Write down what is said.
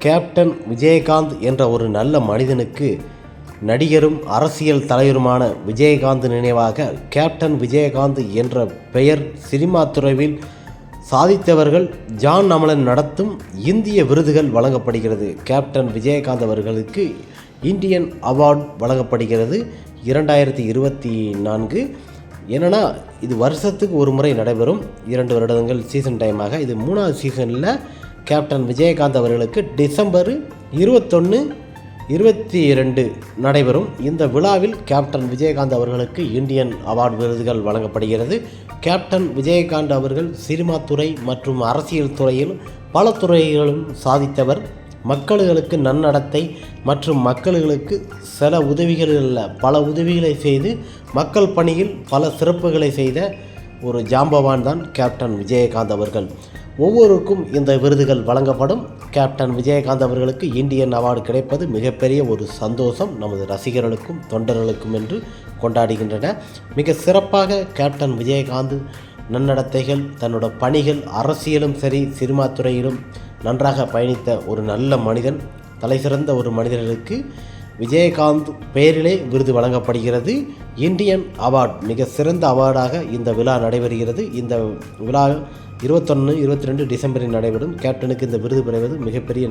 Captain Vijayakanth என்ற ஒரு நல்ல மனிதனுக்கு நடிகரும் அரசியல் தலைவருமான விஜயகாந்த் நினைவாக கேப்டன் விஜயகாந்த் என்ற பெயர் சினிமா துறையில் சாதித்தவர்கள் ஜான் அமலன் நடத்தும் இந்திய விருதுகள் வழங்கப்படுகிறது. கேப்டன் விஜயகாந்த் அவர்களுக்கு இந்தியன் அவார்டு வழங்கப்படுகிறது 2024. என்னென்னா இது வருஷத்துக்கு ஒரு முறை நடைபெறும். 2 வருடங்கள் சீசன் டைமாக. இது 3வது சீசனில் கேப்டன் விஜயகாந்த் அவர்களுக்கு டிசம்பர் 21, 22 நடைபெறும். இந்த விழாவில் கேப்டன் விஜயகாந்த் அவர்களுக்கு இந்தியன் அவார்டு விருதுகள் வழங்கப்படுகிறது. கேப்டன் விஜயகாந்த் அவர்கள் சினிமா துறை மற்றும் அரசியல் துறையில் பல துறைகளும் சாதித்தவர். மக்களுக்கு நன்னடத்தை மற்றும் மக்களுக்கு சில உதவிகள் அல்ல பல உதவிகளை செய்து மக்கள் பணியில் பல சிறப்புகளை செய்த ஒரு ஜாம்பவான் தான் கேப்டன் விஜயகாந்த் அவர்கள். ஒவ்வொருக்கும் இந்த விருதுகள் வழங்கப்படும். கேப்டன் விஜயகாந்த் அவர்களுக்கு இந்தியன் அவார்டு கிடைப்பது மிகப்பெரிய ஒரு சந்தோஷம் நமது ரசிகர்களுக்கும் தொண்டர்களுக்கும் என்று கொண்டாடுகின்றன. மிக சிறப்பாக கேப்டன் விஜயகாந்த் நன்னடத்தைகள் தன்னோட பணிகள் அரசியலும் சரி சினிமா துறையிலும் நன்றாக பயணித்த ஒரு நல்ல மனிதன். தலைசிறந்த ஒரு மனிதர்களுக்கு விஜயகாந்த் பெயரிலே விருது வழங்கப்படுகிறது. இந்தியன் அவார்டு மிக சிறந்த அவார்டாக இந்த விழா நடைபெறுகிறது. இந்த விழா 21, 22 டிசம்பரில் நடைபெறும். கேப்டனுக்கு இந்த விருது பெறுவது மிகப்பெரிய